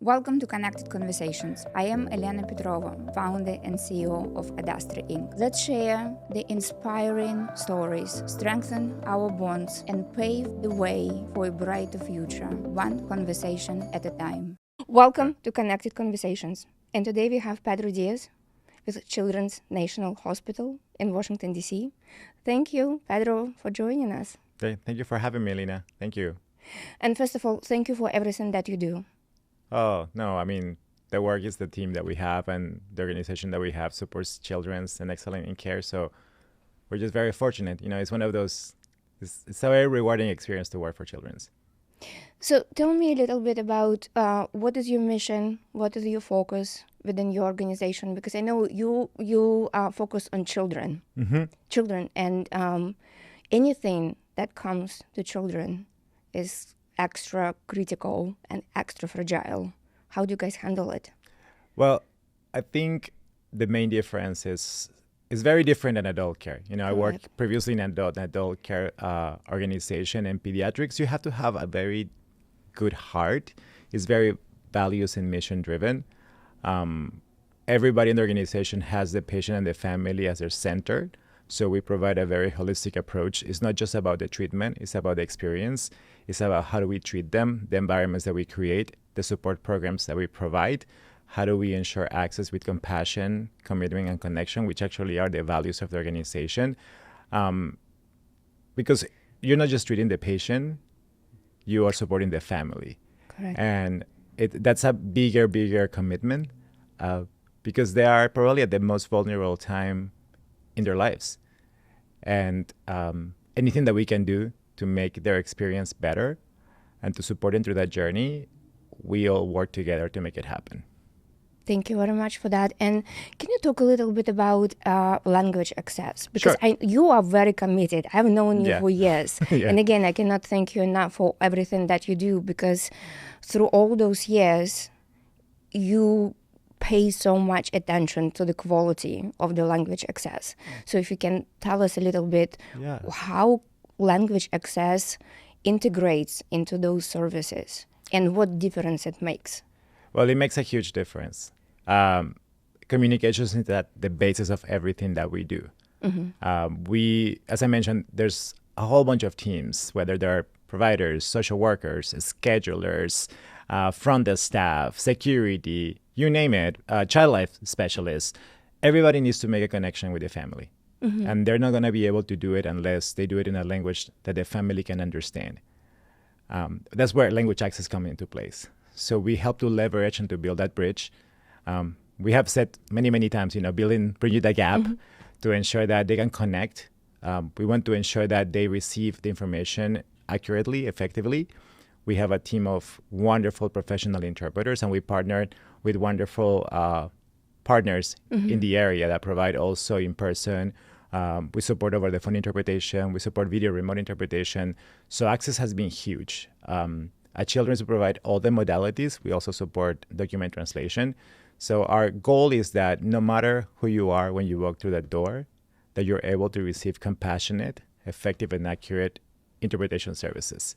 Welcome to Connected Conversations. I am Elena Petrova, founder and CEO of Adastri Inc. Let's share the inspiring stories, strengthen our bonds, and pave the way for a brighter future, one conversation at a time. Welcome to Connected Conversations. And today we have Pedro Díaz with Children's National Hospital in Washington, D.C. Thank you, Pedro, for joining us. Thank you for having me, Elena. Thank you. And first of all, thank you for everything that you do. Oh, no, I mean, the work is the team that we have and the organization that we have supports children's and excellent in care. So we're just very fortunate. You know, it's one of those, it's a very rewarding experience to work for children's. So tell me a little bit about what is your mission, what is your focus within your organization? Because I know you focus on children, and anything that comes to children is extra critical and extra fragile. How do you guys handle it? Well, I think the main difference is very different than adult care. You know, I worked previously in adult care organization, and pediatrics, you have to have a very good heart. It's very values and mission driven. Everybody in the organization has the patient and the family as their center. So we provide a very holistic approach. It's not just about the treatment, it's about the experience. It's about how do we treat them, the environments that we create, the support programs that we provide. How do we ensure access with compassion, commitment, and connection, which actually are the values of the organization. Because you're not just treating the patient, you are supporting the family. Correct. And that's a bigger commitment because they are probably at the most vulnerable time in their lives. And anything that we can do to make their experience better and to support them through that journey, we all work together to make it happen. Thank you very much for that. And can you talk a little bit about language access? Because Sure. you are very committed. I've known you for years. Yeah. And again, I cannot thank you enough for everything that you do, because through all those years, you pay so much attention to the quality of the language access. So if you can tell us a little bit how language access integrates into those services and what difference it makes. Well, it makes a huge difference. Communication is at the basis of everything that we do. We, as I mentioned, there's a whole bunch of teams, whether they're providers, social workers, schedulers, front desk staff, security, you name it, child life specialists. Everybody needs to make a connection with the family. And they're not going to be able to do it unless they do it in a language that the family can understand. That's where language access comes into place. So we help to leverage and to build that bridge. We have said many times, bridging the gap to ensure that they can connect. We want to ensure that they receive the information accurately, effectively. We have a team of wonderful professional interpreters, and we partnered with wonderful partners in the area that provide also in person. We support over the phone interpretation. We support video remote interpretation. So access has been huge. At Children's, we provide all the modalities. We also support document translation. So our goal is that no matter who you are when you walk through that door, that you're able to receive compassionate, effective, and accurate interpretation services.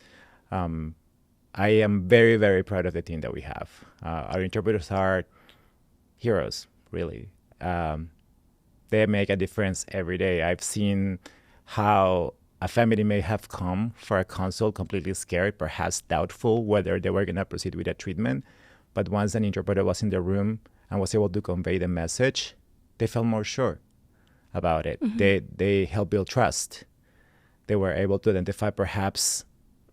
I am very proud of the team that we have. Our interpreters are heroes, really. They make a difference every day. I've seen how a family may have come for a consult completely scared, perhaps doubtful whether they were going to proceed with a treatment. But once an interpreter was in the room and was able to convey the message, they felt more sure about it. They helped build trust. They were able to identify perhaps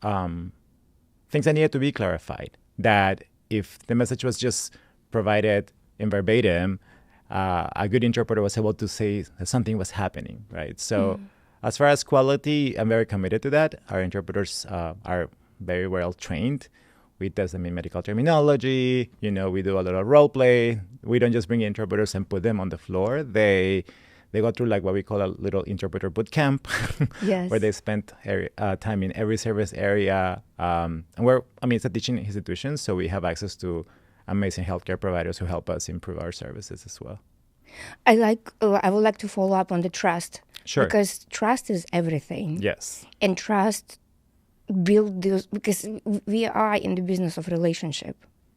things that needed to be clarified. That if the message was just provided in verbatim, a good interpreter was able to say that something was happening, right? So as far as quality, I'm very committed to that. Our interpreters are very well trained. We test them in medical terminology. We do a lot of role play. We don't just bring interpreters and put them on the floor. They go through like what we call a little interpreter boot camp, where they spend time in every service area. And it's a teaching institution, so we have access to amazing healthcare providers who help us improve our services as well. I would like to follow up on the trust. Sure. Because trust is everything. Yes. And trust build those, because we are in the business of relationship.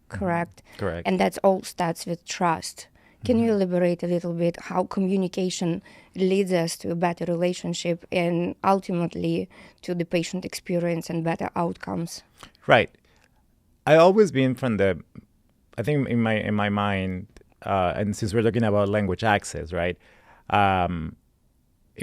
correct? Correct. And that all starts with trust. Can you elaborate a little bit how communication leads us to a better relationship and ultimately to the patient experience and better outcomes? Right. I always been I think in my mind, and since we're talking about language access, right? In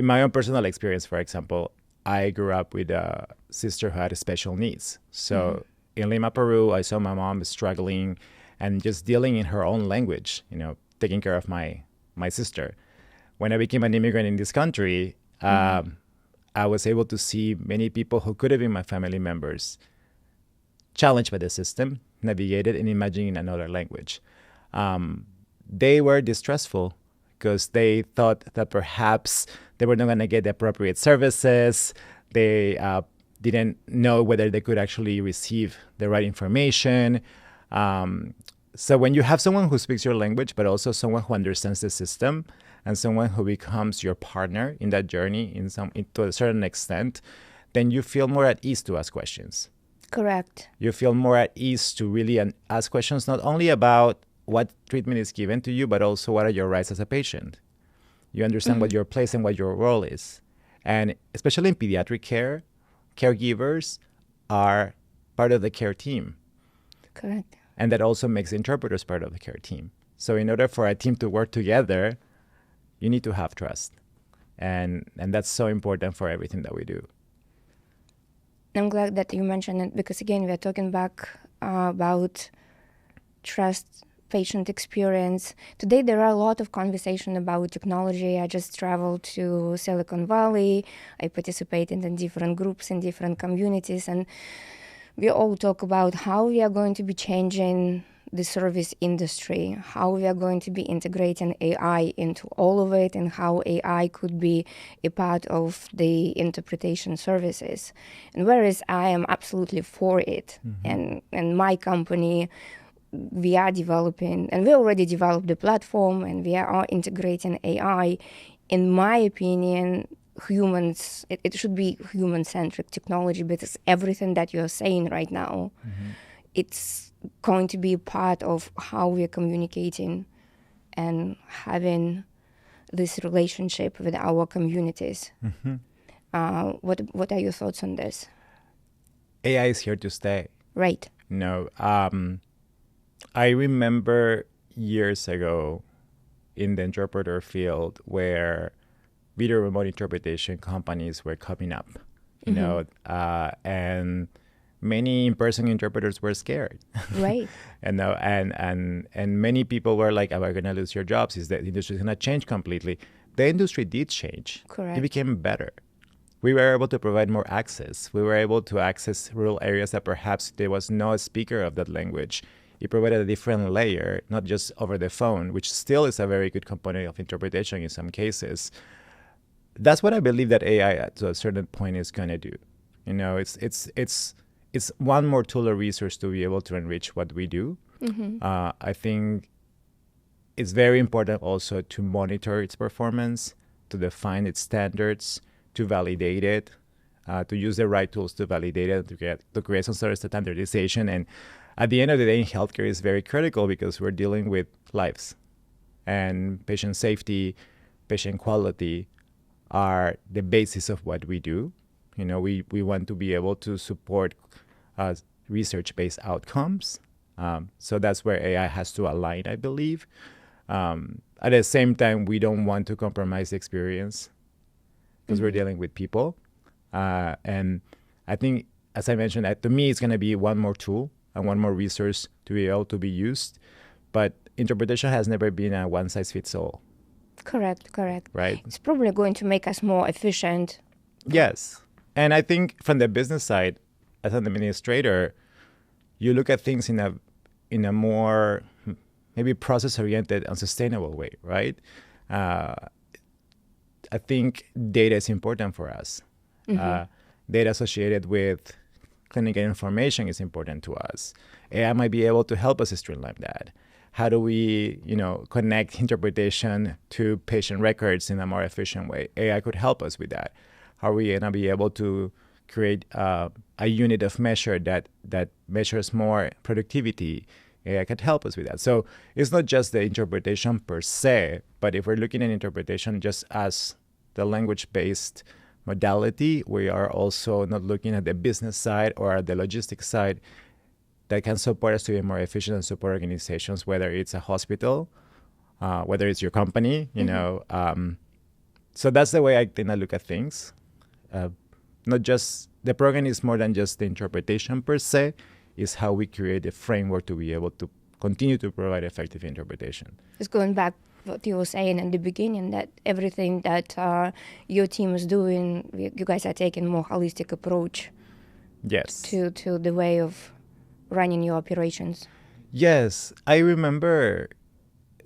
my own personal experience, for example, I grew up with a sister who had special needs. So in Lima, Peru, I saw my mom struggling and just dealing in her own language, taking care of my sister. When I became an immigrant in this country, I was able to see many people who could have been my family members challenged by the system, navigated, and imagining in another language. They were distressful because they thought that perhaps they were not going to get the appropriate services. They didn't know whether they could actually receive the right information. So when you have someone who speaks your language, but also someone who understands the system and someone who becomes your partner in that journey to a certain extent, then you feel more at ease to ask questions. Correct. You feel more at ease to really ask questions not only about what treatment is given to you, but also what are your rights as a patient. You understand what your place and what your role is. And especially in pediatric care, caregivers are part of the care team. Correct. And that also makes interpreters part of the care team. So in order for a team to work together, you need to have trust. And that's so important for everything that we do. I'm glad that you mentioned it because, again, we're talking back about trust, patient experience. Today, there are a lot of conversation about technology. I just traveled to Silicon Valley. I participated in different groups in different communities. And we all talk about how we are going to be changing the service industry, how we are going to be integrating AI into all of it, and how AI could be a part of the interpretation services. And whereas I am absolutely for it, and my company, we are developing, and we already developed the platform, and we are integrating AI. In my opinion, humans, it should be human-centric technology, because everything that you're saying right now, it's going to be part of how we're communicating and having this relationship with our communities. What are your thoughts on this? AI is here to stay. Right. I remember years ago in the interpreter field where video remote interpretation companies were coming up, and many in-person interpreters were scared. Right. and many people were like, am I going to lose your jobs? Is the industry going to change completely? The industry did change. Correct. It became better. We were able to provide more access. We were able to access rural areas that perhaps there was no speaker of that language. It provided a different layer, not just over the phone, which still is a very good component of interpretation in some cases. That's what I believe that AI to a certain point is going to do. It's one more tool or resource to be able to enrich what we do. I think it's very important also to monitor its performance, to define its standards, to validate it, to use the right tools to validate it, to create some sort of standardization. And at the end of the day, healthcare is very critical because we're dealing with lives. And patient safety, patient quality are the basis of what we do. We want to be able to support research-based outcomes. So that's where AI has to align, I believe. At the same time, we don't want to compromise the experience because we're dealing with people. And I think, as I mentioned, to me, it's going to be one more tool and one more resource to be able to be used. But interpretation has never been a one-size-fits-all. Correct. Right? It's probably going to make us more efficient. Yes. And I think from the business side, as an administrator, you look at things in a more maybe process-oriented and sustainable way, right? I think data is important for us. Data associated with clinical information is important to us. AI might be able to help us streamline that. How do we, connect interpretation to patient records in a more efficient way? AI could help us with that. How are we going to be able to create a unit of measure that measures more productivity, AI can help us with that. So it's not just the interpretation per se, but if we're looking at interpretation just as the language-based modality, we are also not looking at the business side or at the logistics side that can support us to be more efficient and support organizations, whether it's a hospital, whether it's your company, you know. So that's the way I think I look at things. Not just the program is more than just the interpretation per se, is how we create a framework to be able to continue to provide effective interpretation. Just going back what you were saying in the beginning, that everything that your team is doing, you guys are taking more holistic approach. Yes. To the way of running your operations. Yes, I remember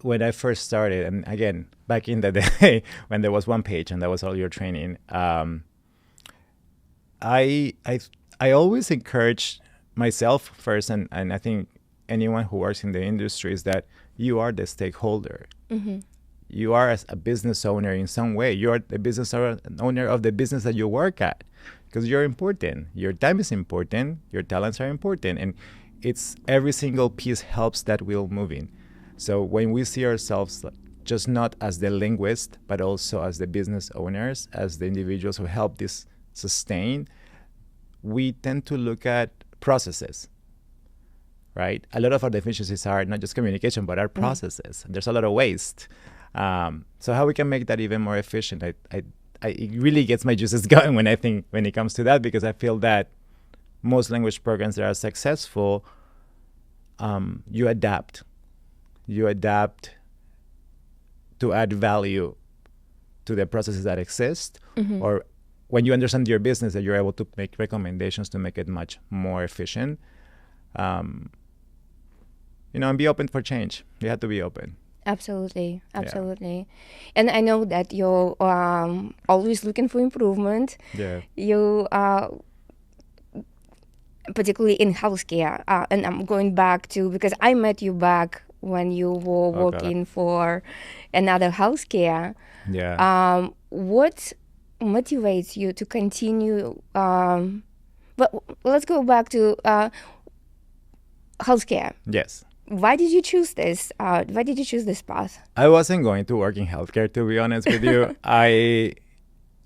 when I first started, and again, back in the day when there was one page and that was all your training, I always encourage myself first, and I think anyone who works in the industry, is that you are the stakeholder. You are as a business owner in some way. You are the business owner of the business that you work at, because you're important. Your time is important. Your talents are important. And it's every single piece helps that wheel moving. So when we see ourselves just not as the linguist, but also as the business owners, as the individuals who help this sustain, we tend to look at processes, right? A lot of our deficiencies are not just communication, but our processes. And there's a lot of waste. So how we can make that even more efficient, it really gets my juices going when it comes to that, because I feel that most language programs that are successful, you adapt to add value to the processes that exist, or when you understand your business, that you're able to make recommendations to make it much more efficient. And be open for change. You have to be open. Absolutely. Yeah. And I know that you're always looking for improvement. Yeah. You particularly in healthcare, and I'm going back to, because I met you back when you were working for another healthcare. Yeah. What motivates you to continue? But let's go back to healthcare. Yes. Why did you choose this? Why did you choose this path? I wasn't going to work in healthcare, to be honest with you. I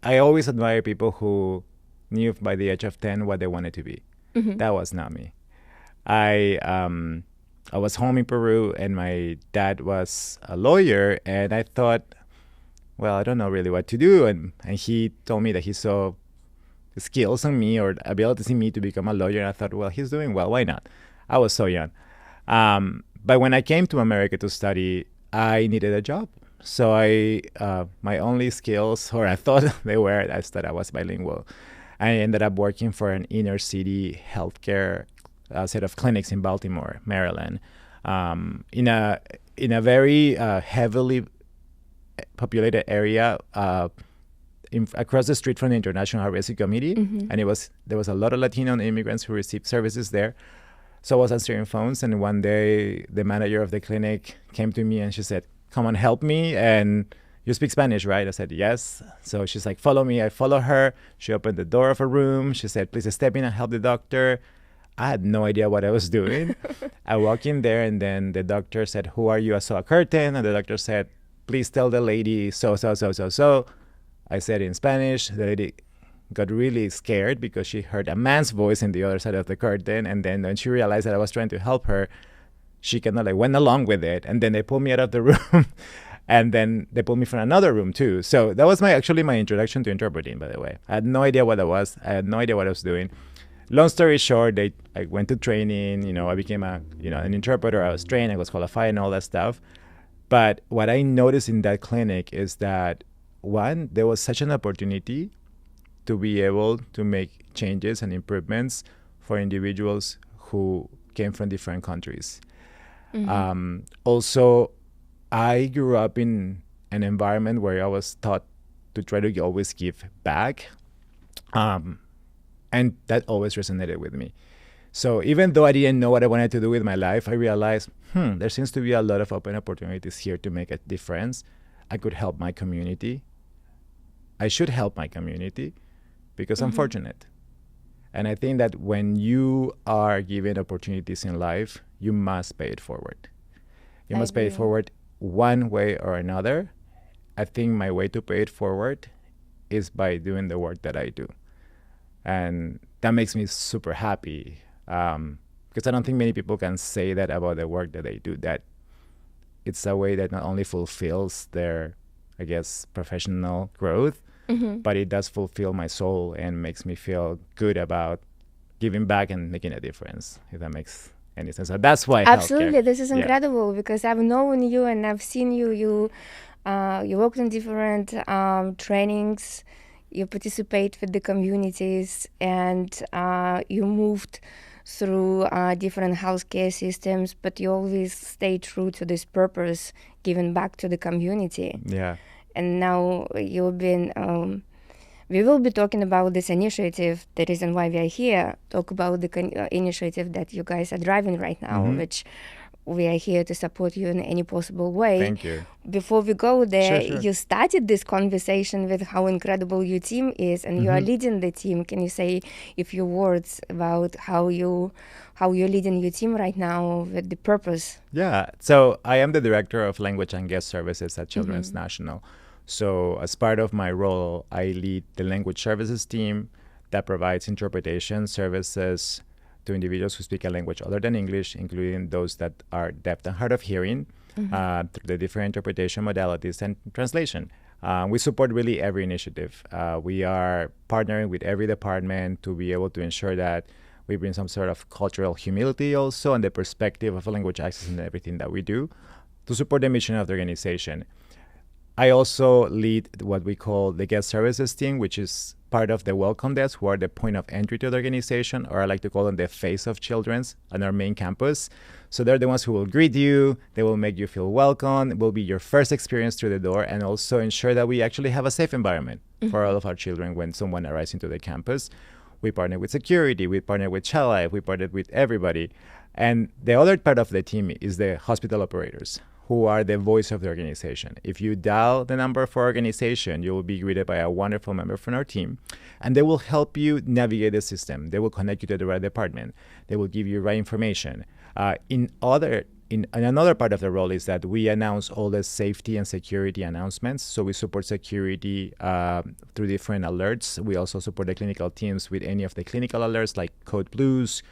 always admire people who knew by the age of 10 what they wanted to be. That was not me. I was home in Peru, and my dad was a lawyer, and I thought, well, I don't know really what to do. And he told me that he saw skills in me or abilities in me to become a lawyer. And I thought, well, he's doing well. Why not? I was so young. But when I came to America to study, I needed a job. So my only skills, or I thought they were, I thought I was bilingual. I ended up working for an inner city healthcare set of clinics in Baltimore, Maryland, in a very heavily populated area across the street from the International Heart Rescue Committee. And there was a lot of Latino immigrants who received services there. So I was answering phones, and one day the manager of the clinic came to me and she said, "Come on, help me. And you speak Spanish, right?" I said, "Yes." So she's like, "Follow me." I follow her. She opened the door of a room. She said, "Please step in and help the doctor." I had no idea what I was doing. I walked in there, and then the doctor said, "Who are you?" I saw a curtain, and the doctor said, "Please tell the lady so." I said in Spanish. The lady got really scared because she heard a man's voice in the other side of the curtain. And then when she realized that I was trying to help her, she kind of went along with it. And then they pulled me out of the room. And then they pulled me from another room too. So that was my introduction to interpreting, by the way. I had no idea what that was. I had no idea what I was doing. Long story short, I went to training. I became an interpreter. I was trained. I was qualified and all that stuff. But what I noticed in that clinic is that, one, there was such an opportunity to be able to make changes and improvements for individuals who came from different countries. Also, I grew up in an environment where I was taught to try to always give back. And that always resonated with me. So even though I didn't know what I wanted to do with my life, I realized, there seems to be a lot of open opportunities here to make a difference. I could help my community. I should help my community because I'm fortunate. And I think that when you are given opportunities in life, you must pay it forward. You I must pay it agree. forward one way or another. I think my way to pay it forward is by doing the work that I do. And that makes me super happy, because I don't think many people can say that about the work that they do, that it's a way that not only fulfills their, I guess, professional growth, but it does fulfill my soul and makes me feel good about giving back and making a difference, if that makes any sense. So that's why Absolutely, healthcare. this is Yeah. incredible because I've known you and I've seen you. You worked in different trainings. You participate with the communities, and you moved through different healthcare systems. But you always stay true to this purpose, giving back to the community. Yeah. And now you've been. We will be talking about this initiative, the reason why we are here, talk about the initiative that you guys are driving right now, which we are here to support you in any possible way. Thank you. Before we go there, Sure. you started this conversation with how incredible your team is, and you are leading the team. Can you say a few words about how you're leading your team right now with the purpose? Yeah. So I am the director of language and guest services at Children's National. So as part of my role, I lead the language services team that provides interpretation services to individuals who speak a language other than English, including those that are deaf and hard of hearing, through the different interpretation modalities and translation. We support really every initiative. We are partnering with every department to be able to ensure that we bring some sort of cultural humility also and the perspective of language access in everything that we do to support the mission of the organization. I also lead what we call the guest services team, which is part of the welcome desk, who are the point of entry to the organization, or I like to call them the face of Children's on our main campus. So they're the ones who will greet you, they will make you feel welcome, it will be your first experience through the door, and also ensure that we actually have a safe environment for all of our children when someone arrives into the campus. We partner with security, we partner with Child Life, we partner with everybody. And the other part of the team is the hospital operators, who are the voice of the organization. If you dial the number for organization, you will be greeted by a wonderful member from our team, and they will help you navigate the system. They will connect you to the right department. They will give you right information. In another part of the role is that we announce all the safety and security announcements. So we support security through different alerts. We also support the clinical teams with any of the clinical alerts like code blues.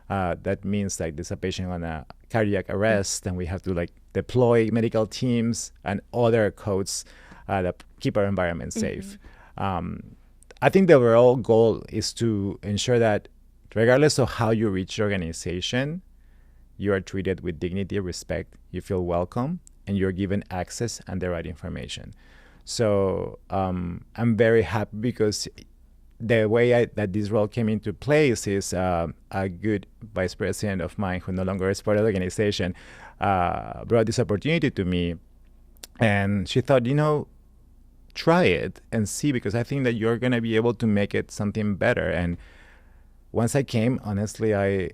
That means like there's a patient on a cardiac arrest and we have to like deploy medical teams and other codes that keep our environment safe. I think the overall goal is to ensure that regardless of how you reach your organization, you are treated with dignity, respect, you feel welcome, and you're given access and the right information. So I'm very happy because the way that this role came into place is a good vice president of mine who no longer is part of the organization brought this opportunity to me. And she thought, try it and see, because I think that you're going to be able to make it something better. And once I came, honestly, I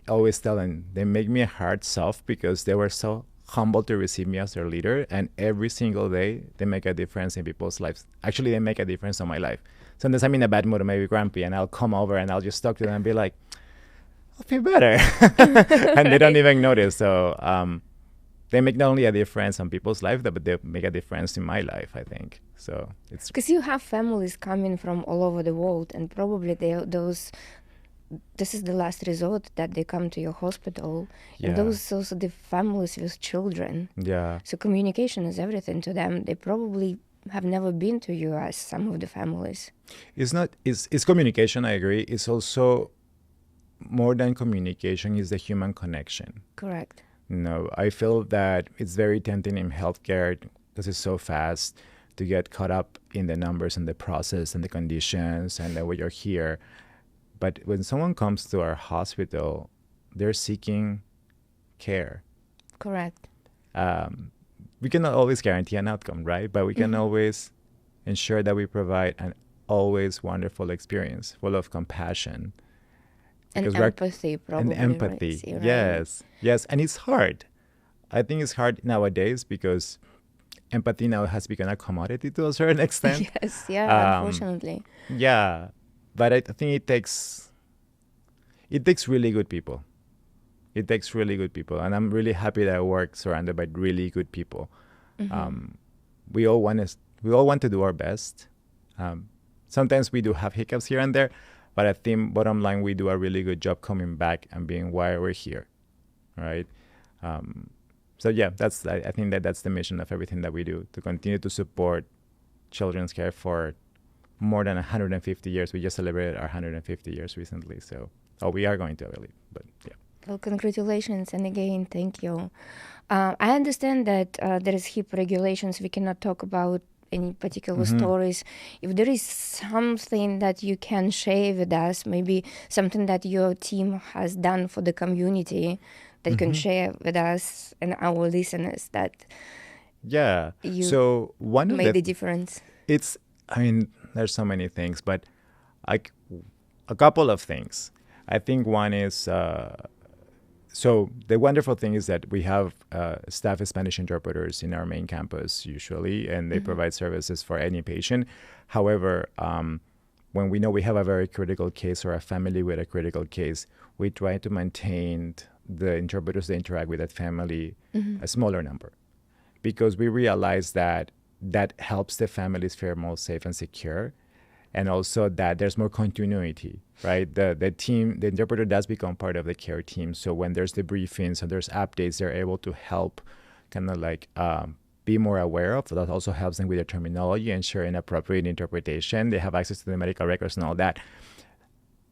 always tell them, they make me a heart soft because they were so humble to receive me as their leader. And every single day, they make a difference in people's lives. Actually, they make a difference on my life. Sometimes I'm in a bad mood or maybe grumpy, and I'll come over and I'll just talk to them and be like, I'll feel better. And they don't even notice. So they make not only a difference on people's life, but they make a difference in my life, I think. So it's because you have families coming from all over the world, and probably this is the last resort that they come to your hospital. Yeah. And those also the families with children. Yeah. So communication is everything to them. They probably have never been to US, some of the families. It's communication, I agree. It's also more than communication, is the human connection. Correct. I feel that it's very tempting in healthcare because it's so fast to get caught up in the numbers and the process and the conditions and the way you're here. But when someone comes to our hospital, they're seeking care. Correct. We cannot always guarantee an outcome, right? But we can always ensure that we provide an always wonderful experience full of compassion. And empathy, probably. And empathy, right? Yes. And it's hard. I think it's hard nowadays because empathy now has become a commodity to a certain extent. Yes, unfortunately. Yeah, but I think it takes really good people It takes really good people, and I'm really happy that I work surrounded by really good people. We all want to do our best. Sometimes we do have hiccups here and there, but I think bottom line we do a really good job coming back and being why we're here, right? So yeah, I think that's the mission of everything that we do, to continue to support children's care for more than 150 years. We just celebrated our 150 years recently, so we are going to, I believe, but yeah. Well, congratulations, and again, thank you. I understand that there is HIP regulations. We cannot talk about any particular stories. If there is something that you can share with us, maybe something that your team has done for the community that you can share with us and our listeners, that you so one of made the difference. There's so many things, but like a couple of things. I think one is so the wonderful thing is that we have staff Spanish interpreters in our main campus usually, and they provide services for any patient. However, when we know we have a very critical case or a family with a critical case, we try to maintain the interpreters that interact with that family a smaller number, because we realize that helps the families feel more safe and secure. And also that there's more continuity, right? The team, the interpreter does become part of the care team. So when there's debriefings and there's updates, they're able to help kind of like be more aware of. That also helps them with their terminology and sharing appropriate interpretation. They have access to the medical records and all that.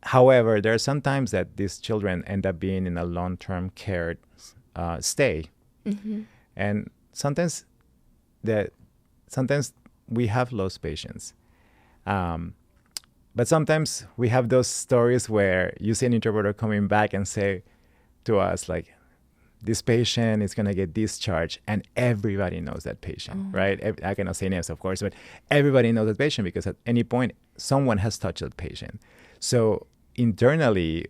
However, there are some times that these children end up being in a long-term care stay. And sometimes we have lost patients. But sometimes we have those stories where you see an interpreter coming back and say to us, like, this patient is going to get discharged, and everybody knows that patient, right? I cannot say names, of course, but everybody knows that patient because at any point, someone has touched that patient. So internally,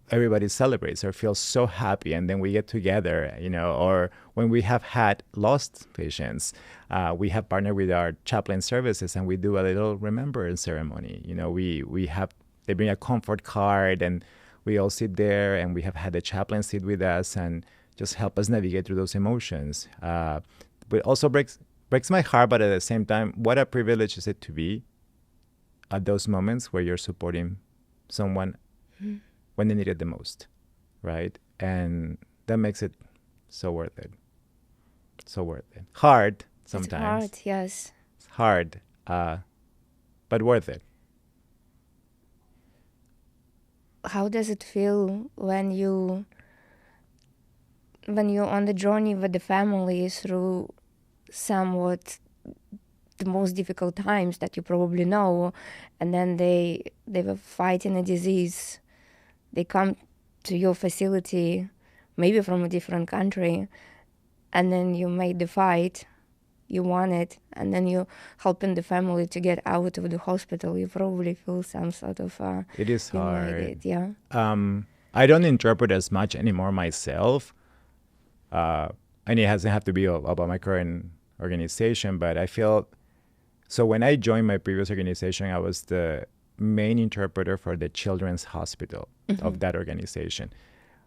everybody celebrates or feels so happy, and then we get together, or when we have had lost patients, we have partnered with our chaplain services, and we do a little remembrance ceremony. They bring a comfort card, and we all sit there, and we have had the chaplain sit with us and just help us navigate through those emotions. But also breaks my heart, but at the same time, what a privilege is it to be at those moments where you're supporting someone when they need it the most, right? And that makes it so worth it. So worth it. Hard sometimes. It's hard, yes. It's hard, but worth it. How does it feel when you're on the journey with the family through somewhat the most difficult times that you probably know, and then they were fighting a disease? They come to your facility, maybe from a different country, and then you made the fight, you won it, and then you're helping the family to get out of the hospital. You probably feel some sort of... it is hard. Yeah. I don't interpret as much anymore myself, and it doesn't have to be about my current organization, but I feel... So when I joined my previous organization, I was the main interpreter for the children's hospital of that organization,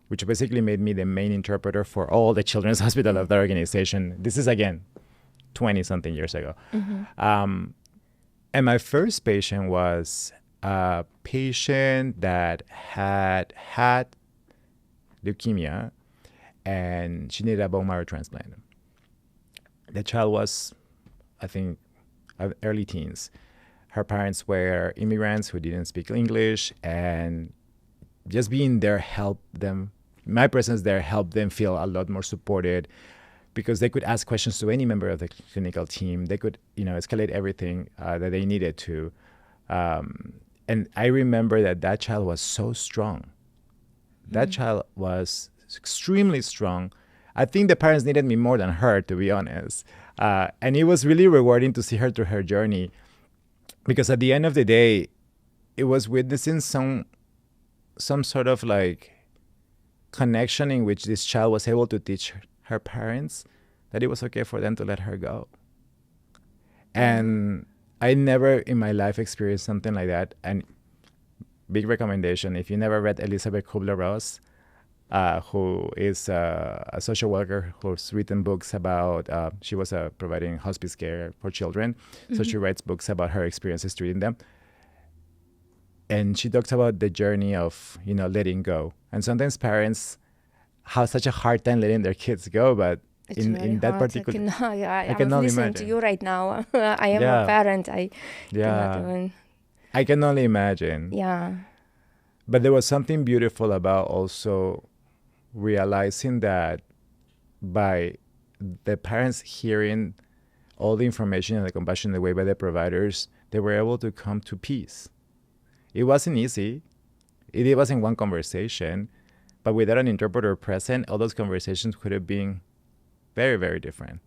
which basically made me the main interpreter for all the children's hospital of the organization. This is, again, 20-something years ago. And my first patient was a patient that had leukemia, and she needed a bone marrow transplant. The child was, I think, early teens. Her parents were immigrants who didn't speak English, and just being there helped them. My presence there helped them feel a lot more supported, because they could ask questions to any member of the clinical team. They could, escalate everything that they needed to. And I remember that child was so strong. That child was extremely strong. I think the parents needed me more than her, to be honest. And it was really rewarding to see her through her journey, because at the end of the day, it was witnessing some sort of like connection in which this child was able to teach her parents that it was okay for them to let her go. And I never in my life experienced something like that. And big recommendation, if you never read Elizabeth Kubler-Ross, who is a social worker who's written books about, she was providing hospice care for children. So she writes books about her experiences treating them. And she talks about the journey of, letting go. And sometimes parents have such a hard time letting their kids go, but in that particular... I can only listening to you right now. I am a parent. I cannot even... I can only imagine. Yeah. But there was something beautiful about also realizing that by the parents hearing all the information and the compassion the way by the providers, they were able to come to peace. It wasn't easy. It wasn't one conversation, but without an interpreter present, all those conversations could have been very, very different.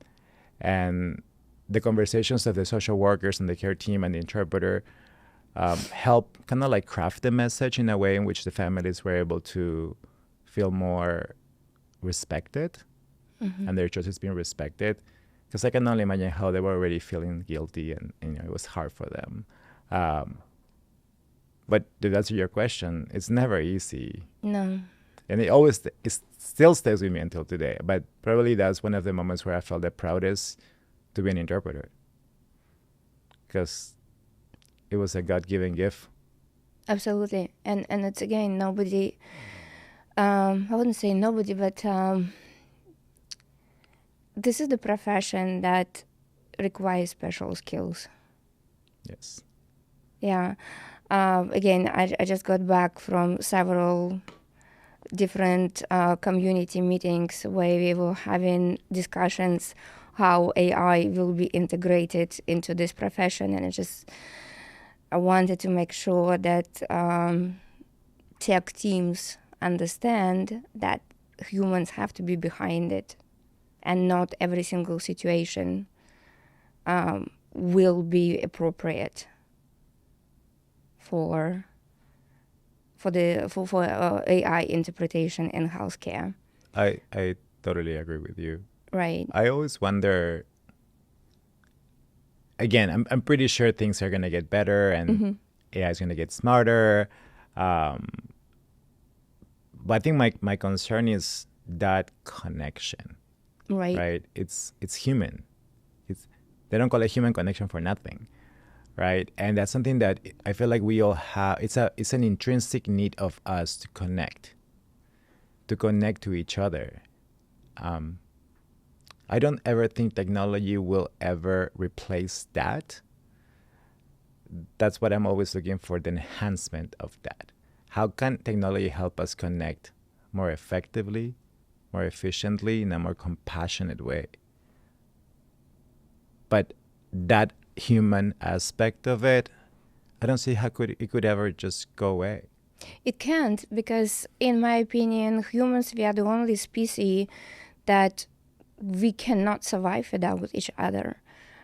And the conversations of the social workers and the care team and the interpreter help kind of like craft the message in a way in which the families were able to feel more respected and their choices being respected. Because I can only imagine how they were already feeling guilty and it was hard for them. But to answer your question, it's never easy. No. And it still stays with me until today. But probably that's one of the moments where I felt the proudest to be an interpreter. Because it was a God-given gift. Absolutely. And it's, again, nobody, I wouldn't say nobody, but this is the profession that requires special skills. Yes. Yeah. Again, I just got back from several different community meetings where we were having discussions how AI will be integrated into this profession, and I wanted to make sure that tech teams understand that humans have to be behind it, and not every single situation will be appropriate for AI interpretation in healthcare. I totally agree with you. Right. I always wonder, again, I'm pretty sure things are going to get better and AI is going to get smarter. But I think my concern is that connection. Right. Right? It's human. They don't call it human connection for nothing. Right? And that's something that I feel like we all have. It's an intrinsic need of us to connect to each other. I don't ever think technology will ever replace that. That's what I'm always looking for, the enhancement of that. How can technology help us connect more effectively, more efficiently, in a more compassionate way? But that human aspect of it, I don't see how it could ever just go away. It can't, because in my opinion, humans, we are the only species that we cannot survive without each other.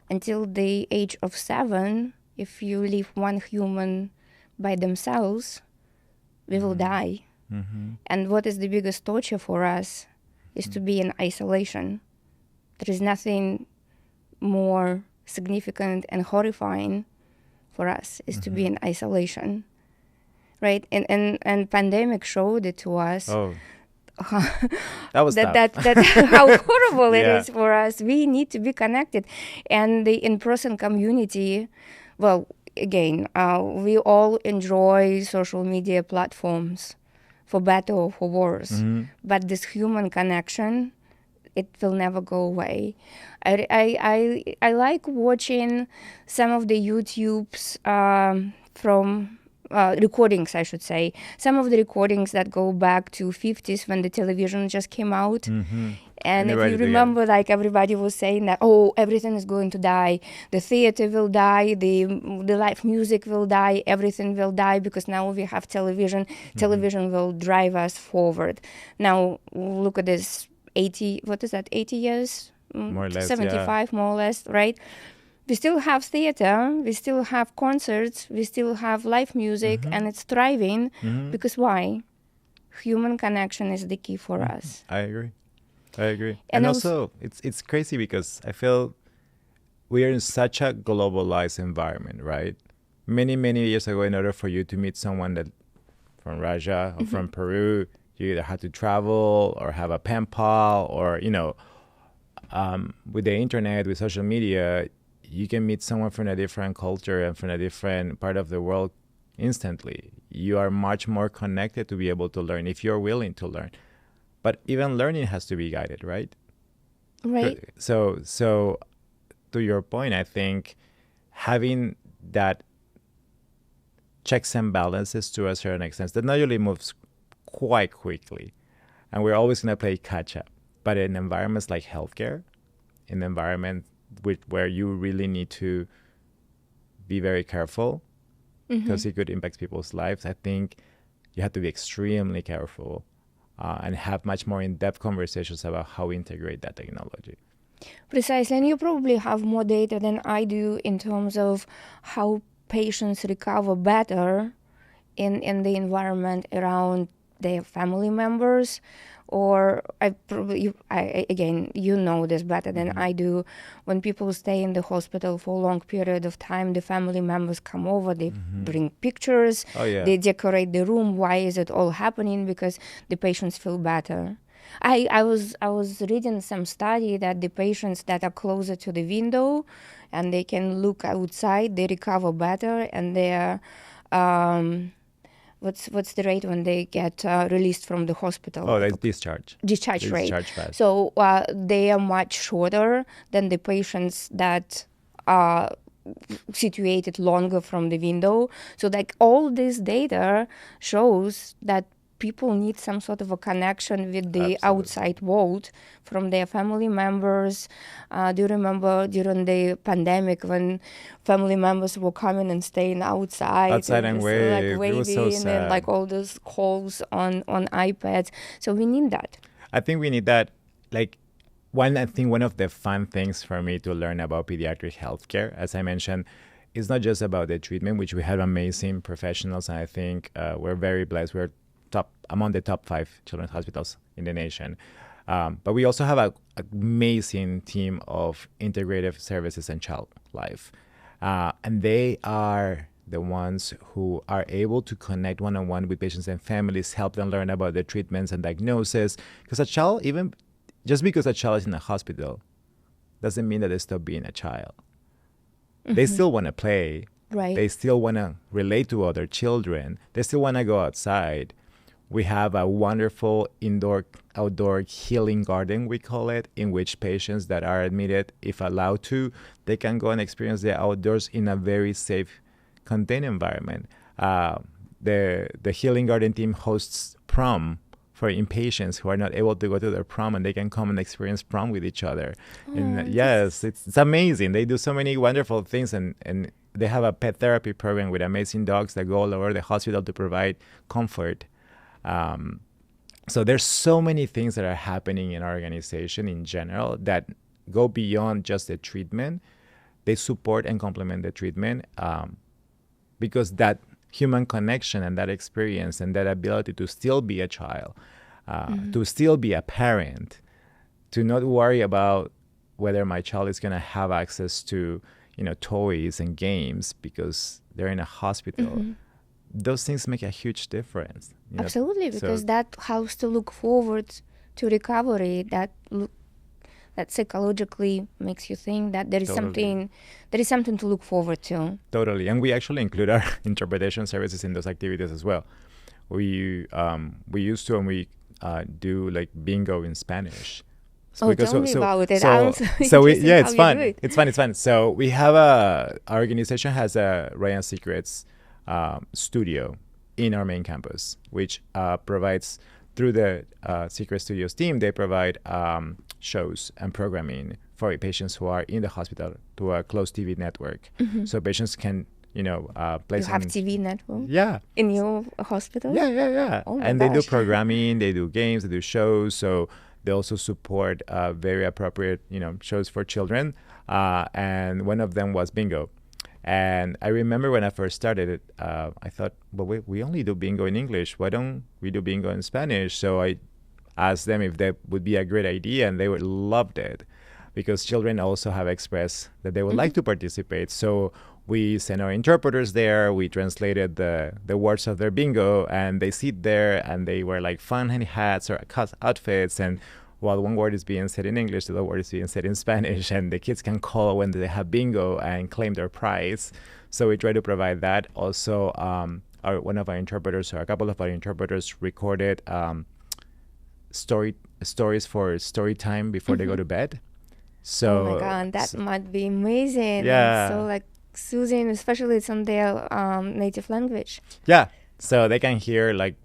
Until the age of 7, if you leave one human by themselves, we will die. And what is the biggest torture for us is to be in isolation. There is nothing more significant and horrifying for us is to be in isolation, right? And pandemic showed it to us. Oh, that was that how horrible it is for us. We need to be connected, and the in-person community. Well, again, we all enjoy social media platforms, for better or for worse. But this human connection, it will never go away. I like watching some of the YouTubes from recordings, I should say. Some of the recordings that go back to 50s when the television just came out. And if you remember, like everybody was saying that, oh, everything is going to die. The theater will die, the live music will die, everything will die because now we have television. Television will drive us forward. Now, look at this 80 years? More or less, 75, more or less, right? We still have theater, we still have concerts, we still have live music, and it's thriving because why? Human connection is the key for us. I agree. And also, it's crazy because I feel we are in such a globalized environment, right? Many, many years ago, in order for you to meet someone that from Russia or from Peru, You either have to travel or have a pen pal, or with the internet, with social media, you can meet someone from a different culture and from a different part of the world instantly. You are much more connected to be able to learn if you're willing to learn. But even learning has to be guided, right? Right. So to your point, I think having that checks and balances to a certain extent that not usually moves quite quickly, and we're always going to play catch up. But in environments like healthcare, in the environment where you really need to be very careful because it could impact people's lives, I think you have to be extremely careful and have much more in-depth conversations about how we integrate that technology. Precisely, and you probably have more data than I do in terms of how patients recover better in the environment around their family members. Or again, you know this better than I do. When people stay in the hospital for a long period of time, the family members come over, they bring pictures, they decorate the room. Why is it all happening? Because the patients feel better. I was reading some study that the patients that are closer to the window and they can look outside, they recover better, and they're what's the rate when they get released from the hospital? Oh, that's discharge Rate. Fast. So they are much shorter than the patients that are situated longer from the window. So like all this data shows that people need some sort of a connection with the outside world from their family members. Do you remember during the pandemic when family members were coming and staying outside and wave. Like waving, it was so sad. And then like all those calls on iPads. So we need that. I think we need that. Like one of the fun things for me to learn about pediatric healthcare, as I mentioned, is not just about the treatment, which we have amazing professionals, and I think we're very blessed. We're among the top 5 children's hospitals in the nation. But we also have an amazing team of integrative services and child life. And they are the ones who are able to connect one-on-one with patients and families, help them learn about the treatments and diagnosis. Because just because a child is in a hospital, doesn't mean that they stop being a child. They still want to play. Right. They still want to relate to other children. They still want to go outside. We have a wonderful outdoor healing garden, we call it, in which patients that are admitted, if allowed to, they can go and experience the outdoors in a very safe, contained environment. The healing garden team hosts prom for inpatients who are not able to go to their prom, and they can come and experience prom with each other. And yes, it's amazing. They do so many wonderful things, and they have a pet therapy program with amazing dogs that go all over the hospital to provide comfort. So there's so many things that are happening in our organization in general that go beyond just the treatment. They support and complement the treatment because that human connection and that experience and that ability to still be a child, to still be a parent, to not worry about whether my child is going to have access to toys and games because they're in a hospital. Those things make a huge difference. Absolutely, because that helps to look forward to recovery. That psychologically makes you think that there is something to look forward to. Totally, and we actually include our interpretation services in those activities as well. We used to, and we do like bingo in Spanish. Tell me about it. It's fun. It's fun. So we have our organization has a Ryan Secrets studio in our main campus, which provides, through the Secret Studios team, they provide shows and programming for patients who are in the hospital to a closed TV network. So patients can, play You have TV network? Yeah. In your hospital? Yeah. Oh and they do programming, they do games, they do shows. So they also support very appropriate, shows for children. And one of them was bingo. And I remember when I first started it, I thought, well, we only do bingo in English. Why don't we do bingo in Spanish? So I asked them if that would be a great idea, and they loved it because children also have expressed that they would like to participate. So we sent our interpreters there. We translated the words of their bingo, and they sit there and they wear like fun hats or outfits. And while one word is being said in English, the other word is being said in Spanish, and the kids can call when they have bingo and claim their prize. So we try to provide that. Also, one of our interpreters, or a couple of our interpreters, recorded stories for story time before they go to bed. So, oh my God, that might be amazing. Yeah. And so like soothing, especially it's on their native language. Yeah. So they can hear like,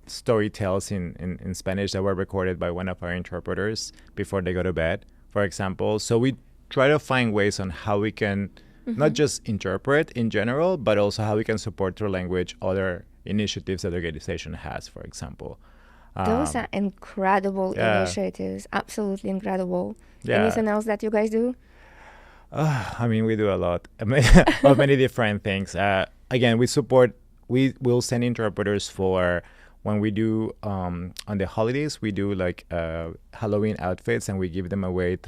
story tales in Spanish that were recorded by one of our interpreters before they go to bed, for example. So we try to find ways on how we can not just interpret in general, but also how we can support through language other initiatives that the organization has, for example. Those are incredible initiatives. Absolutely incredible. Yeah. Anything else that you guys do? We do a lot of many different things. Again, we will send interpreters for when we do on the holidays. We do like Halloween outfits, and we give them away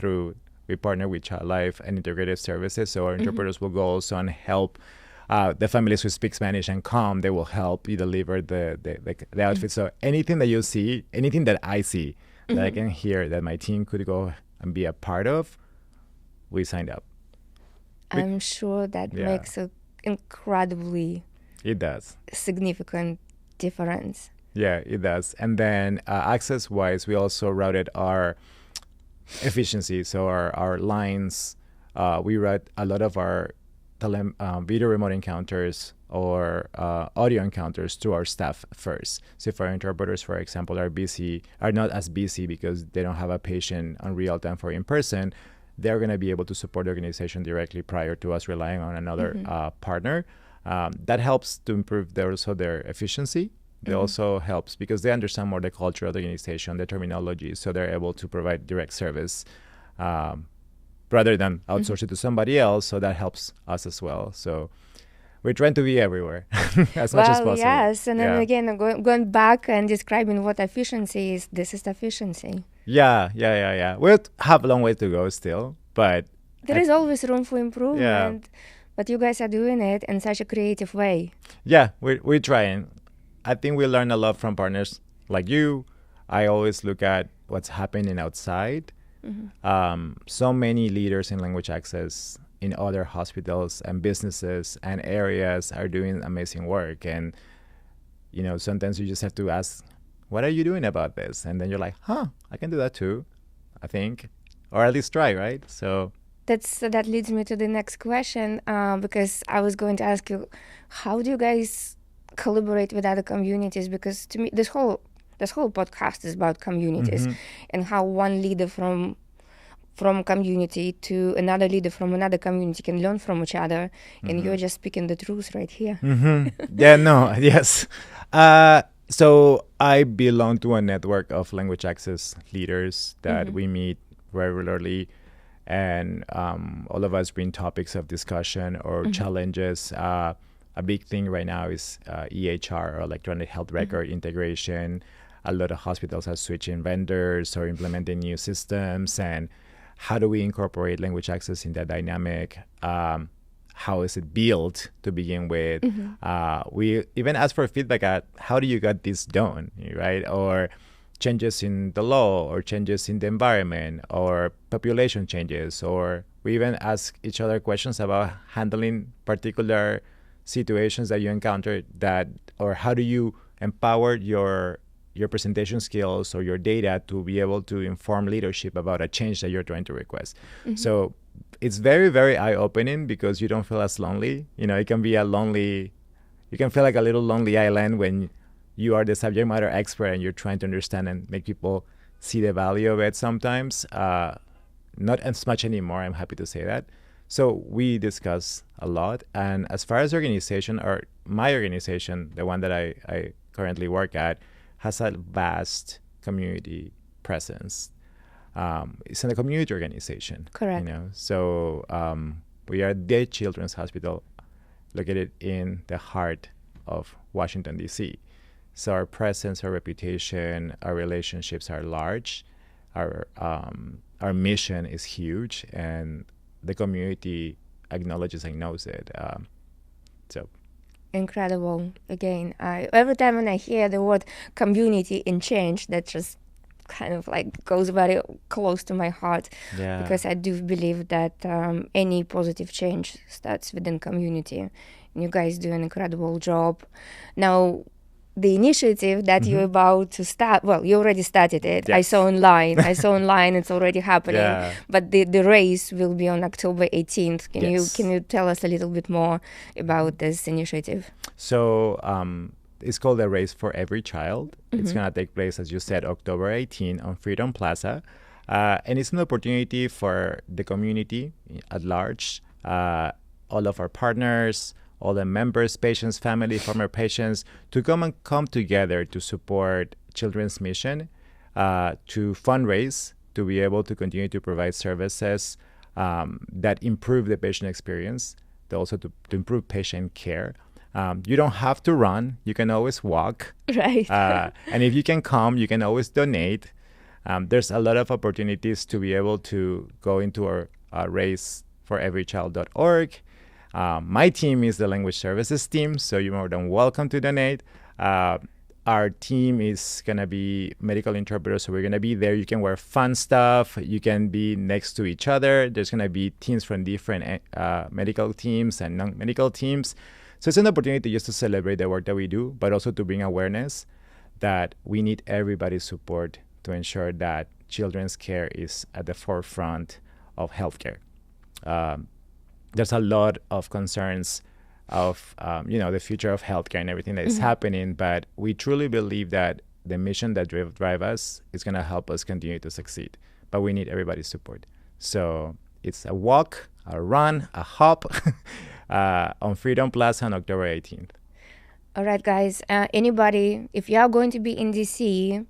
we partner with Child Life and Integrative Services. So our interpreters will go also and help the families who speak Spanish and come. They will help you deliver the outfits. So anything that you see, anything that I see that I can hear that my team could go and be a part of, we signed up. I'm sure that makes an incredibly significant difference. Yeah, it does. And then access-wise, we also routed our efficiency. So our lines, we route a lot of our video remote encounters or audio encounters to our staff first. So if our interpreters, for example, are not as busy because they don't have a patient on real time for in-person, they're going to be able to support the organization directly prior to us relying on another partner. That helps to improve their efficiency. It also helps because they understand more the culture of the organization, the terminology, so they're able to provide direct service rather than outsource it to somebody else. So that helps us as well. So we're trying to be everywhere as much as possible. Yes, and then again, going back and describing what efficiency is, this is efficiency. Yeah. We'll have a long way to go still, but there is always room for improvement. But you guys are doing it in such a creative way. Yeah, we're trying. I think we learn a lot from partners like you. I always look at what's happening outside. So many leaders in language access in other hospitals and businesses and areas are doing amazing work. And, sometimes you just have to ask, what are you doing about this? And then you're like, I can do that too, I think. Or at least try, right? So that leads me to the next question, because I was going to ask you, how do you guys collaborate with other communities? Because to me, this whole podcast is about communities and how one leader from community to another leader from another community can learn from each other. And you're just speaking the truth right here. Yes. So I belong to a network of language access leaders that we meet regularly, and all of us bring topics of discussion or challenges. A big thing right now is EHR, or electronic health record integration. A lot of hospitals are switching vendors or implementing new systems. And how do we incorporate language access in that dynamic? How is it built to begin with? We even ask for feedback at how do you get this done, right? Or changes in the law, or changes in the environment, or population changes. Or we even ask each other questions about handling particular situations that you encounter, or how do you empower your presentation skills or your data to be able to inform leadership about a change that you're trying to request. So it's very, very eye-opening because you don't feel as lonely. It can be you can feel like a little lonely island when you are the subject matter expert and you're trying to understand and make people see the value of it sometimes. Not as much anymore, I'm happy to say that. So we discuss a lot. And as far as organization, or my organization, the one that I currently work at, has a vast community presence. It's a community organization. Correct. So we are the Children's Hospital located in the heart of Washington, D.C. So our presence, our reputation, our relationships are large. Our mission is huge, and the community acknowledges and knows it. So Incredible. Again, every time when I hear the word community and change, that just kind of like goes very close to my heart, yeah, because I do believe that any positive change starts within community. And you guys do an incredible job. Now, the initiative that you're about to start, well, you already started it. I Yes. saw online. It's already happening. Yeah. But the race will be on October 18th. Yes. Can you tell us a little bit more about this initiative? So it's called a Race for Every Child. It's going to take place, as you said, October 18 on Freedom Plaza. And it's an opportunity for the community at large, all of our partners, all the members, patients, family, former patients, to come together to support Children's Mission, to fundraise, to be able to continue to provide services that improve the patient experience, also to improve patient care. You don't have to run. You can always walk. Right. And if you can come, you can always donate. There's a lot of opportunities to be able to go into our raceforeverychild.org. My team is the language services team, so you're more than welcome to donate. Our team is going to be medical interpreters, so we're going to be there. You can wear fun stuff. You can be next to each other. There's going to be teams from different medical teams and non-medical teams. So it's an opportunity just to celebrate the work that we do, but also to bring awareness that we need everybody's support to ensure that children's care is at the forefront of healthcare. There's a lot of concerns of the future of healthcare and everything that is happening, but we truly believe that the mission that drive us is going to help us continue to succeed. But we need everybody's support. So it's a walk, a run, a hop on Freedom Plaza on October 18th. All right, guys. Anybody, if you are going to be in DC,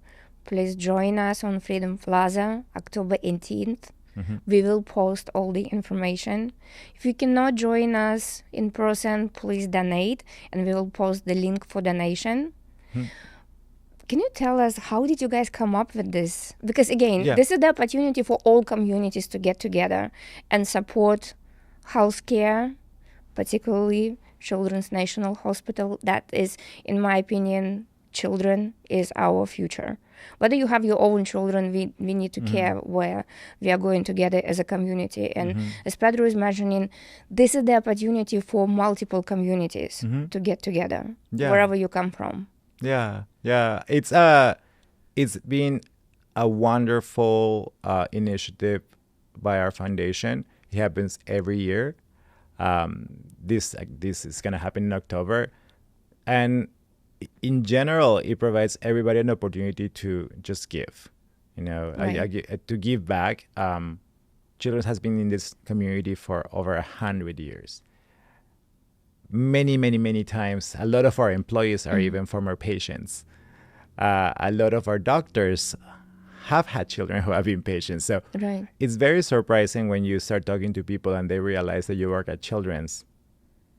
please join us on Freedom Plaza, October 18th. We will post all the information. If you cannot join us in person, please donate, and we will post the link for donation. Can you tell us, how did you guys come up with this? Because again, this is the opportunity for all communities to get together and support healthcare, particularly Children's National Hospital. That is, in my opinion, children is our future. Whether you have your own children, we need to care where we are going together as a community. And as Pedro is mentioning, this is the opportunity for multiple communities to get together, wherever you come from. Yeah. It's been a wonderful initiative by our foundation. It happens every year. This is going to happen in October. And in general, it provides everybody an opportunity to just give, to give back. Children has been in this community for over 100 years. Many, many, many times, a lot of our employees are even former patients. A lot of our doctors have had children who have been patients. So it's very surprising when you start talking to people and they realize that you work at Children's,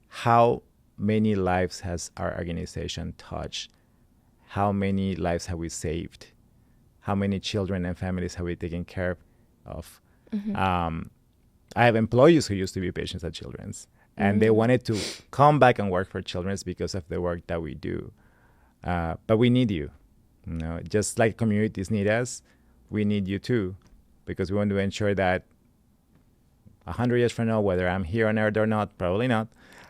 how many lives has our organization touched? How many lives have we saved? How many children and families have we taken care of? I have employees who used to be patients at Children's, and they wanted to come back and work for Children's because of the work that we do. But we need you. Just like communities need us, we need you too, because we want to ensure that 100 years from now, whether I'm here on Earth or not, probably not,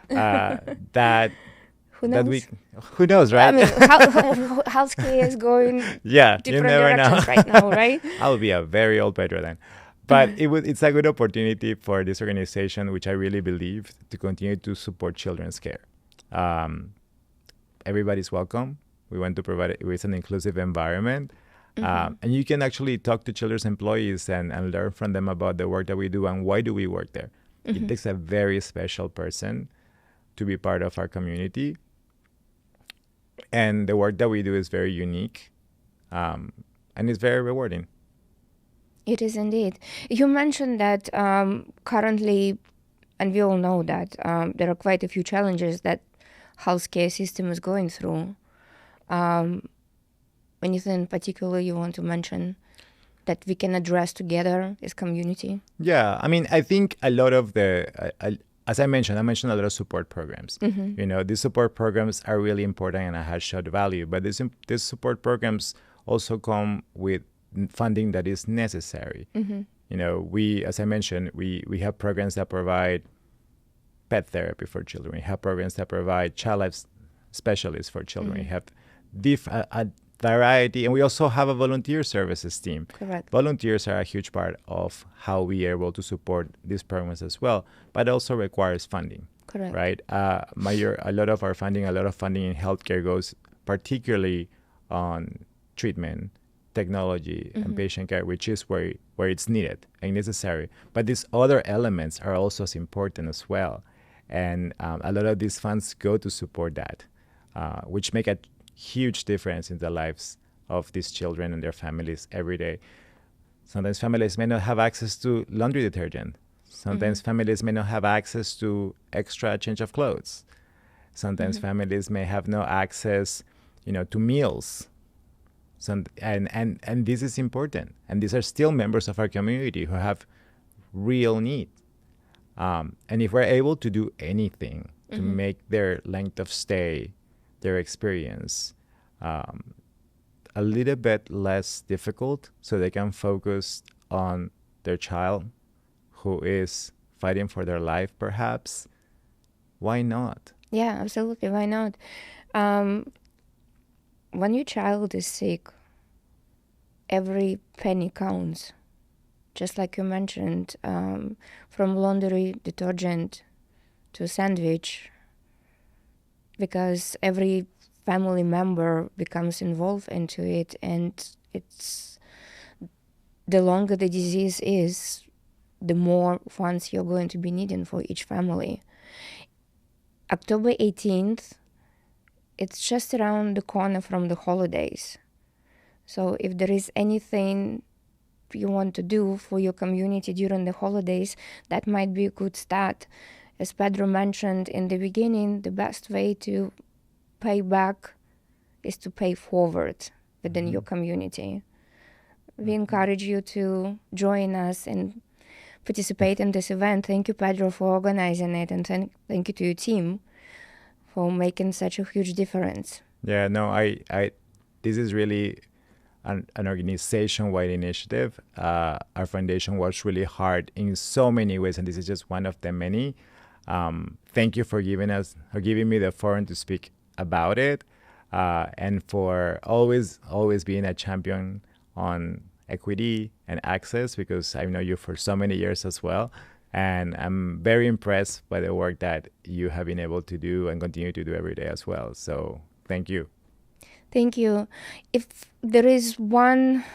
that who knows? Who knows, right? I mean, healthcare is going different directions right now, right? I'll be a very old Pedro then. But it's a good opportunity for this organization, which I really believe, to continue to support children's care. Everybody's welcome. We want to provide it with an inclusive environment. And you can actually talk to Children's employees and learn from them about the work that we do and why do we work there. It takes a very special person to be part of our community. And the work that we do is very unique, and it's very rewarding. It is indeed. You mentioned that currently, and we all know that there are quite a few challenges that healthcare system is going through. Anything in particular you want to mention that we can address together as community? Yeah, I mean, I think a lot of the as I mentioned a lot of support programs. You know, these support programs are really important and have showed value, but these support programs also come with funding that is necessary. You know, as I mentioned, we have programs that provide pet therapy for children. We have programs that provide child life specialists for children. We have a variety, and we also have a volunteer services team. Correct. Volunteers are a huge part of how we are able to support these programs as well, but it also requires funding. Correct. Right? A lot of funding in healthcare goes particularly on treatment, technology, and patient care, which is where it's needed and necessary. But these other elements are also as important as well. And a lot of these funds go to support that, which make a huge difference in the lives of these children and their families every day. Sometimes families may not have access to laundry detergent. Sometimes families may not have access to extra change of clothes. Sometimes families may have no access, to meals. And this is important. And these are still members of our community who have real need. And if we're able to do anything to make their length of stay, their experience, a little bit less difficult, so they can focus on their child who is fighting for their life, perhaps, why not? Yeah, absolutely. Why not? When your child is sick, every penny counts. Just like you mentioned, from laundry detergent to sandwich, because every family member becomes involved into it, and it's the longer the disease is, the more funds you're going to be needing for each family. October 18th, it's just around the corner from the holidays. So if there is anything you want to do for your community during the holidays, that might be a good start. As Pedro mentioned in the beginning, the best way to pay back is to pay forward within your community. We encourage you to join us and participate in this event. Thank you, Pedro, for organizing it, and thank you to your team for making such a huge difference. Yeah, no, I this is really an organization-wide initiative. Our foundation works really hard in so many ways, and this is just one of the many. Thank you for giving me the forum to speak about it, and for always being a champion on equity and access, because I know you for so many years as well. And I'm very impressed by the work that you have been able to do and continue to do every day as well. So thank you. Thank you. If there is one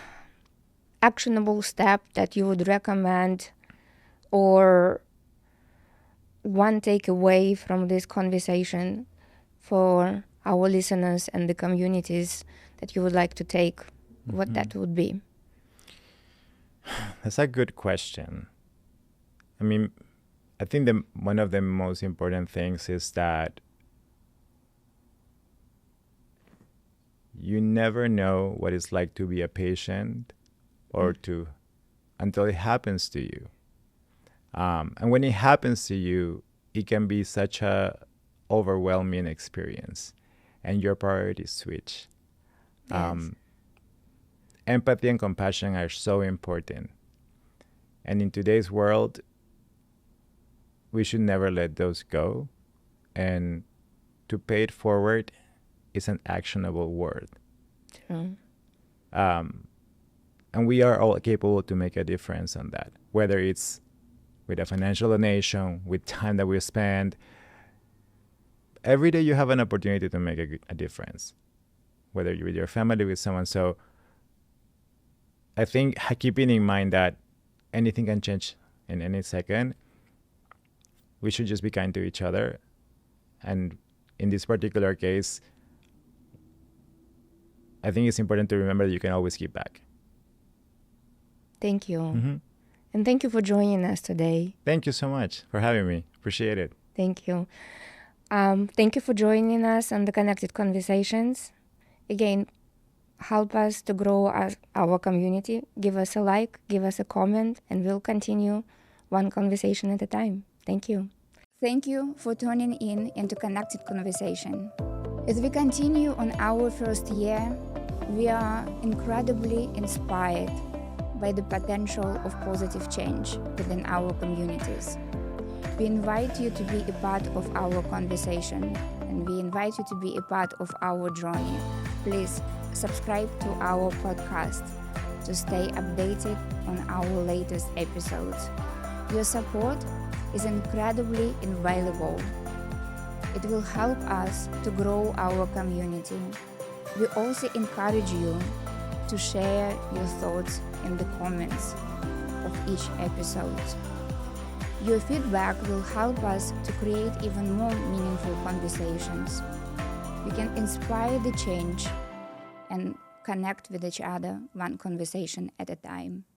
actionable step that you would recommend, or one takeaway from this conversation for our listeners and the communities that you would like to take, what that would be? That's a good question. I mean, I think one of the most important things is that you never know what it's like to be a patient until it happens to you. And when it happens to you, it can be such a overwhelming experience, and your priorities switch. Yes. Empathy and compassion are so important. And in today's world, we should never let those go. And to pay it forward is an actionable word. True. And we are all capable to make a difference on that, whether it's with a financial donation, with time that we spend. Every day you have an opportunity to make a difference, whether you're with your family, with someone. So I think keeping in mind that anything can change in any second, we should just be kind to each other. And in this particular case, I think it's important to remember that you can always give back. Thank you. And thank you for joining us today. Thank you so much for having me. Appreciate it. Thank you. Thank you for joining us on the Connected Conversations. Again, help us to grow our community. Give us a like, give us a comment, and we'll continue one conversation at a time. Thank you. Thank you for tuning in into Connected Conversation. As we continue on our first year, we are incredibly inspired by the potential of positive change within our communities. We invite you to be a part of our conversation, and we invite you to be a part of our journey. Please subscribe to our podcast to stay updated on our latest episodes. Your support is incredibly invaluable. It will help us to grow our community. We also encourage you to share your thoughts in the comments of each episode. Your feedback will help us to create even more meaningful conversations. We can inspire the change and connect with each other one conversation at a time.